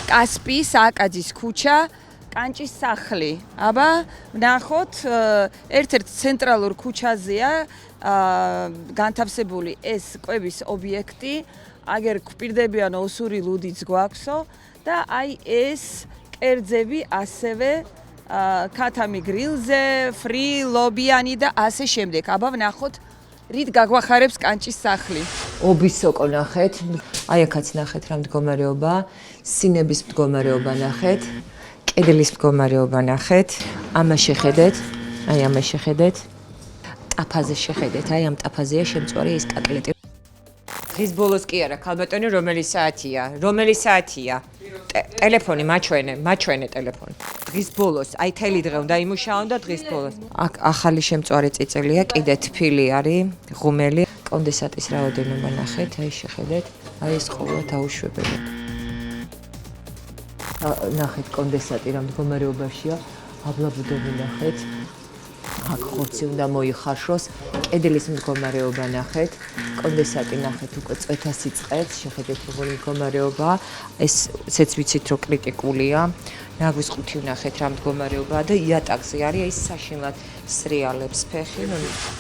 კასპიის აკაძის ქუჩა, კანჭის სახლი. აბა, ვნახოთ, ერთ-ერთ ცენტრალურ ქუჩაზეა განთავსებული ეს კვების ობიექტი. აგერ გვპირდებიან ოსური ლუდიც გვაქვსო და აი ეს კერძები ასევე ქათამი გრილზე, ფრი, ლობიანი და ასე შემდეგ. აბა ვნახოთ, რით გაგვახარებს კანჭის სახლი. ობის სოკო ნახეთ, აი აქაც ნახეთ რა მდგომარეობა, სინების მდგომარეობა ნახეთ, კედლის მდგომარეობა ნახეთ, ამას შეხედეთ, აი ამას შეხედეთ, ტაფაზე შეხედეთ, აი ამ ტაფაზეა შემწვარი ეს კატლეტი. დღის ბოლოს კი არა, ქალბატონი, რომელი საათია? რომელი საათია? ტელეფონი მაჩვენე ტელეფონი. დღის ბოლოს, აი თელი დღე უნდა იმუშაონ და დღის ბოლოს. აქ ახალი შემწვარი წიწილია, კიდე თფილი არის, ღუმელი, კონდენსატის რაოდენობა ნახეთ, აი შეხედეთ, აი ეს ყოველდღე დაუშვებელი. ნახეთ კონდენსატი რა მდგომარეობაშია, აბლაბუდები ნახეთ. აქ ხორცი უნდა მოიხარშოს, კედლის მდგომარეობა ნახეთ, კონდენსატი ნახეთ უკვე წვეთას იწყებს, შეხედეთ როგორი მდგომარეობაა, ესეც ვიცით რომ კრიტიკულია. ნაგვის ყუთი ვნახეთ რა მდგომარეობაა და იატაკზე არის ეს საშინლად სრიალებს ფეხი.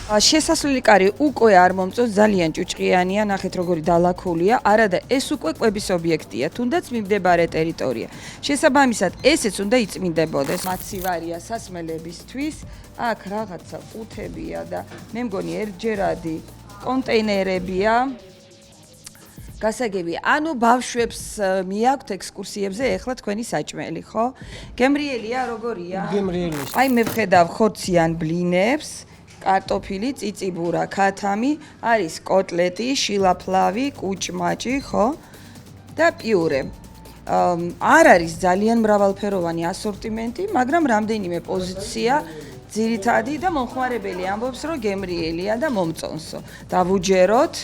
შესასვლელი კარი უკვე არ მომწონს, ძალიან ჭუჭყიანია, ნახეთ როგორი დალაქულია, არადა ეს უკვე კვების ობიექტია, თუნდაც მიმდებარე ტერიტორია. შესაბამისად, ესეც უნდა იწმინდებოდეს. მაცივარია სასმელებისთვის, აქ რაღაცა ყუთებია და მე მგონი ერთჯერადი კონტეინერებია. გასაგები, ანუ ბავშვებს მიაქვთ ექსკურსიებზე ეხლა თქვენი საჭმელი, ხო? გემრიელია, როგორია? გემრიელი. აი მე ვხედავ ხორციან ბლინებს, კარტოფილი, წიწიბურა, ქათამი, არის კოტლეტი, შილაფლავი, კუჭმაჭი, ხო? და პიურე. არ არის ძალიან მრავალფეროვანი ასორტიმენტი, მაგრამ რამდენიმე პოზიცია ძირითადი და მომხმარებელი ამბობს, რომ გემრიელია და მომწონსო. დავუჯეროთ,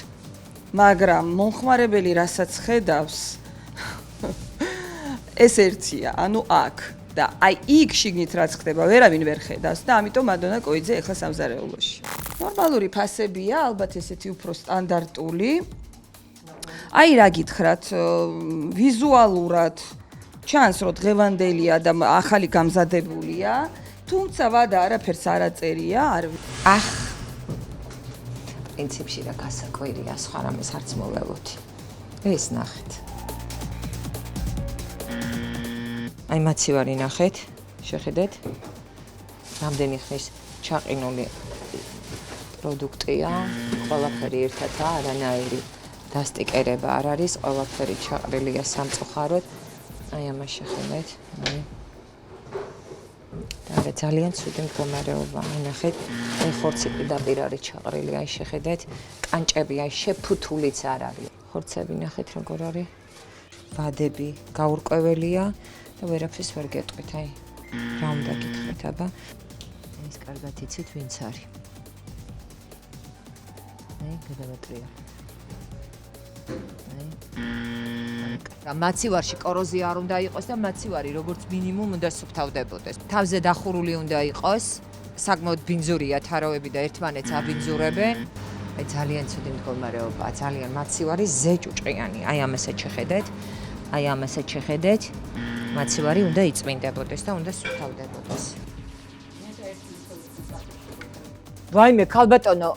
მაგრამ მომხმარებელი რასაც ხედავს ეს ერთია, ანუ აქ და აი იქ შიგნით რაც ხდება, ვერავინ ვერ ხედავს და ამიტომ მადონა კოიძე ეხლა სამზარეულოში. ნორმალური ფასებია, ალბათ ესეთი უფრო სტანდარტული. აი რა გითხრათ, ვიზუალურად ჩანს რომ დღევანდელია და ახალი გამზადებულია, თუმცა ვადა არაფერს არ აწერია, არ პრინციპში რა გასაკვირია, სხვა რამეს არც მოველოდი. ეს ნახეთ. აი მაცივარი ნახეთ, შეხედეთ. რამდენი ხნის ჩაყინული პროდუქტია, ყველაფერი ერთადაა, არანაირი დასტიკერება არ არის, ყველაფერი ჩაყრილია სამწუხაროდ. აი ამას შეხედეთ. და ძალიან ცუდი მდგომარეობა, ნახეთ, აი ხორცი პირდაპირ არის ჩაყრილი, აი შეხედეთ, კანჭები აი შეფუთულიც არ არის. ხორცები ნახეთ როგორ არის. ვადები გაურკვეველია და ვერაფერს ვერ გეტყვით, აი რა უნდა გითხრათ, აბა. ეს კარგად იცით ვინც არის. აი გადავატრია. მაცივარში კოროზია არ უნდა იყოს და მაცივარი როგორც მინიმუმ უნდა სუფთავდებოდეს. თავზე დახურული უნდა იყოს, საკმაოდ ბინძურია თარავები და ერთმანეთს აბინძურებენ. აი ძალიან ცუდი მდგომარეობაა, ძალიან მაცივარი ზეჭუჭყიანი. აი ამასაც შეხედეთ. აი ამასაც შეხედეთ. მაცივარი უნდა იწმინდებოდეს და უნდა სუფთავდებოდეს. ვაიმე ქალბატონო,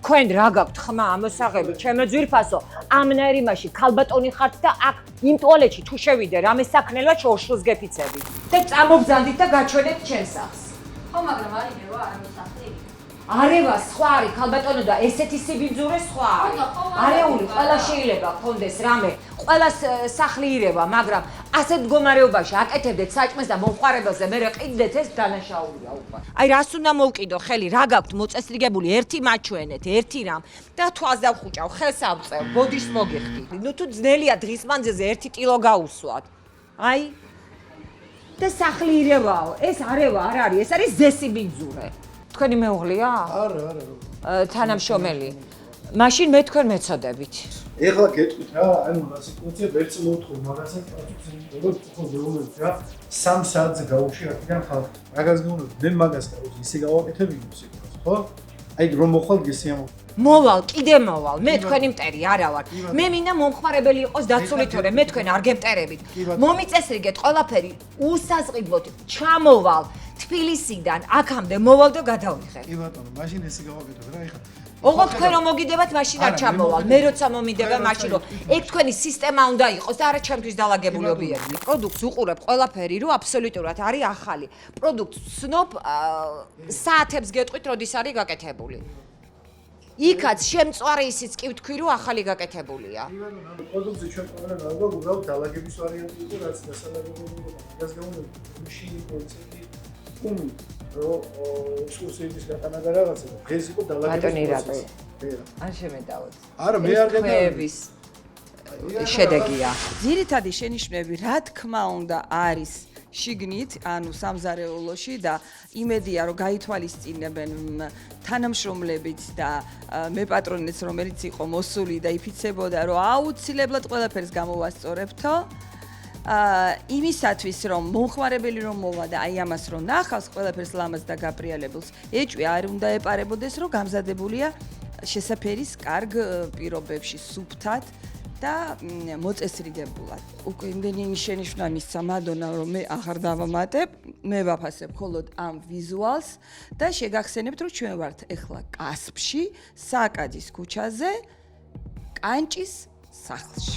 თქვენ რა გაქვთ ხმა ამოსაღები, ჩემო ძვირფასო, ამნაირი მაში ქალბატონი ხართ და აქ იმ ტუალეტში თუ შევიდე, რამე საქნელად შორშილს გეფიცები. და წამოგზანდით და გაჩვენეთ ჩემს სახლს. ხო, მაგრამ არიევა არ მოსახლე. არევა სხვა არის ქალბატონო და ესეთი სიბინძურე სხვა არის. არეული ყველა შეიძლება გქონდეს რამე, ყველა სახლი ირევა, მაგრამ ასეთ მდგომარეობაში აკეთებდეთ საჭმელს და მომხმარებელზე მე ყიდდეთ ეს დანაშაულია უკვე. აი რას უნდა მოვკიდო ხელი, რა გაქვთ მოწესრიგებული, ერთი მაჩვენეთ, ერთი რამ და თვალს დავხუჭავ, ხელს ავწევ, ბოდიშს მოგიხდი. ნუ თუ ძნელია დღის მანძილზე ერთი ტილო გაუსვათ. აი და სახლი ირევაო, ეს არევა არ არის, ეს არის ზესიბინძურე. თქვენი მეუღლეა? არა. თანამშრომელი. მაშინ მე თქვენ მეწოდებით. ეხლა გეტყვით რა, ანუ რა სიტუაცია ვერც მოვთხოვ მაგასაც პასუხს როგორც ხო ზეუმეთ რა 3 საათზე გაუში აქედან ხალხი. მაგას გეუბნები, მე მაგას ისე გავაკეთებ იმის სიტუაციას, ხო? აი რომ მოხვალ გესიამო. მოვალ, კიდე მოვალ. მე თქვენი მტერი არა ვარ. მე მინდა მომხმარებელი იყოს დაცული, თორე მე თქვენ არ გემტერებით. მომიწესრიგეთ ყველაფერი უსაზღიდლოდ. ჩამოვალ თბილისიდან, აქამდე მოვალ და გადავიღე. კი ბატონო, მაშინ ესე გავაკეთებ რა ეხლა. ოღონდ თქვენ რომ მოგიდებათ, მაშინ არ ჩამოვალ. მე როცა მომიდება, მაშინ რომ ეგ თქვენი სისტემა უნდა იყოს და არა ჩემთვის დალაგებული ობიექტი. პროდუქტს უყურებ ყველაფერი, რომ აბსოლუტურად არის ახალი. პროდუქტს ვცნობ, საათებს გეტყვით, როდის არის გაკეთებული. იქაც შემწვარი ისიც კი ვთქვი, რომ ახალი გაკეთებულია. კი ბატონო, ანუ პროდუქტზე ჩვენ ყველა გავაგო, უბრალოდ დალაგების ვარიანტი იყო, რაც დასალაგებელია. დღეს გამოვიდა მაშინი პროცესი უმი რომ ექსკლუზივის გატანა და რაღაცა. დღეს იყო დალაგების პროცესი. არ შემედავოთ. არა, მე არ გადავიდი. შედეგია. ძირითადი შენიშვნები, რა თქმა უნდა, არის შიგნით, ანუ სამზარეულოში და იმედია, რომ გაითვალისწინებენ თანამშრომლებით და მე პატრონიც, რომელიც იყო მოსული და იფიცებოდა, რომ აუცილებლად ყველაფერს გამოვასწორებთო. იმისათვის, რომ მომხმარებელი რომ მოვა და აი ამას რომ ნახავს ყველაფერს ლამაზ და გაპრიალებულს, ეჭვი არ უნდა ეპარებოდეს, რომ გამზადებულია შესაფერის კარგ პირობებში, სუფთად და მოწესრიგებულად. უკვე იმდენი შენიშვნა მისცა მადონა, რომ მე აღარ დავამატებ, მე ვაფასებ მხოლოდ ამ ვიზუალს და შეგახსენებთ, რომ ჩვენ ვართ ეხლა კასპში, სააკაძის ქუჩაზე, კანჭის სახლში.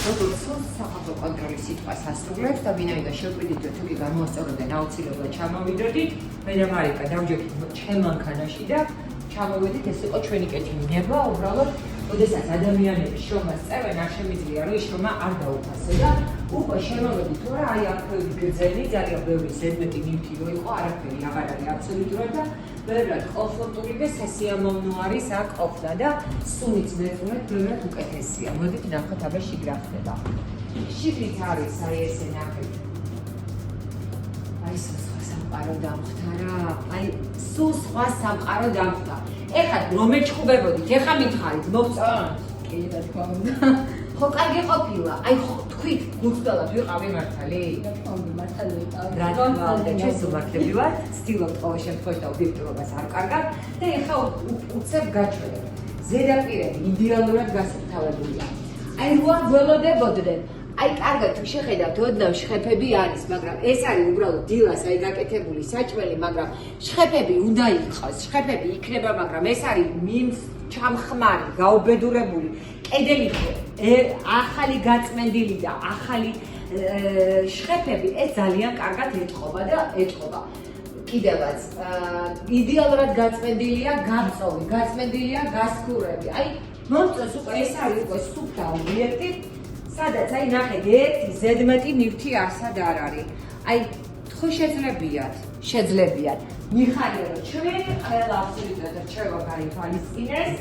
როგორც სახალხო კონტროლის სიტყვას ასრულებს და ვინაიდან შეგვიდით თუ კი გამოსწორებენ აუცილებლად ჩამოვიდოდით მე და მარიკა დავჯექით ჩემ მანქანაში და ჩამოვედით ეს იყო ჩვენი კეთილნება უბრალოდ ოდესაც ადამიანები შრომას წევენ არ შემიძლია რომ შრომა არ დაუფასო და უკვე შემოვედით რომ აი აქ გრძელი ძალიან ბევრი ზედმეტი ნივთი რო იყო არაფერი აღარ არის აბსოლუტურად და ბევრად კომფორტული და სასიამოვნო არის აქ ყოფნა და სუნიც მეტყველად ბევრად უკეთესია. მოდით ნახოთ აბა შიგ რა ხდება. შიგნით არის აი ესე ნახეთ. აი სხვა სამყარო დამხვდა რა. აი სულ სხვა სამყარო დამხვდა. ეხლა რომ ეჩხუბებოდით, ეხლა მითხარით, მოგწონთ? კი, რა თქმა უნდა. ხო, კარგი ყოფილა. აი ხო თქვით, გულწრფელად ვიყავი მართალი? რა თქმა უნდა, მართალი ვიყავი. რა თქმა უნდა, ჩვენს უმართლები ვართ, ვცდილობთ ყოველ შემთხვევაში და ობიექტურობას არ კარგად და ეხლა უცებ გაჩვენებ. ზედაპირები იდეალურად გასუფთავებულია. აი რო არ გველოდებოდნენ. აი კარგად თუ შეხედავთ, ოდნავ შხეფები არის, მაგრამ ეს არის უბრალოდ დილას აი გაკეთებული საჭმელი, მაგრამ შხეფები უნდა იყოს, შხეფები იქნება, მაგრამ ეს არის მიმს ჩამხმარი, გაუბედურებული. კედელი ახალი გაწმენდილი და ახალი შხეფები ეს ძალიან კარგად ეთყობა და ეთყობა. კიდევაც იდეალურად გაწმენდილია გაწოვი, გაწმენდილია გასქურები. აი მომწონს უკვე ეს არის უკვე სუფთა ობიექტი, სადაც აი ნახეთ ერთი ზედმეტი ნივთი არსად არ არის. აი ხო შეძლებიათ. მიხარია რომ ჩვენ ყველა აბსოლუტურად რჩევა გაითვალისწინეს.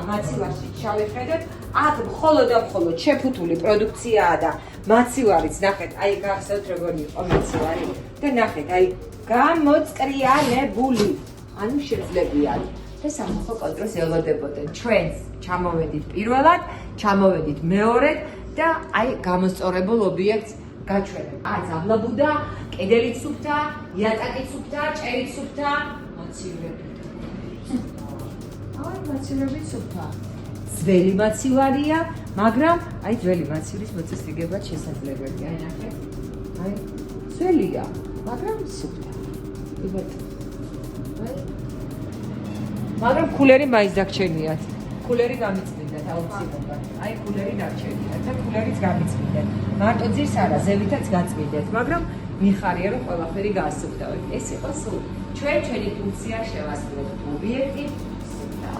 მაცივარში ჩავიხედეთ, აქ მხოლოდ და მხოლოდ შეფუთული პროდუქციაა და მაცივარიც ნახეთ, აი გახსოვთ როგორი იყო მაცივარი და ნახეთ, აი გამოწკრიალებული, ანუ შეძლებიათ. და სამხო კონტროლს ელოდებოდნენ. ჩვენს ჩამოვედით პირველად, ჩამოვედით მეორედ და აი გამოსწორებულ ობიექტს გაჩვენებ. აბლაბუდა, კედელიც სუფთა, იატაკიც სუფთა, ჭერიც სუფთა, მაცივები. აი მაცივები სუფთა. ძველი მაცივარია, მაგრამ აი ძველი მაცივრის მოწესრიგება შესაძლებელია. აი ნახეთ. აი ძველია, მაგრამ სუფთა. მაგრამ კულერი მაინც დაგჩენიათ. კულერი გამიწმინდათ აუცილებლად. აი კულერი დაგჩენიათ და კულერიც გამიწმინდათ. მარტო ძირს არა, ზევითაც გაწმინდეთ, მაგრამ მიხარია რომ ყველაფერი გაასუფთავეთ. ეს იყო სულ ჩვენი ფუნქცია შევასრულეთ. ობიექტი სუფთა.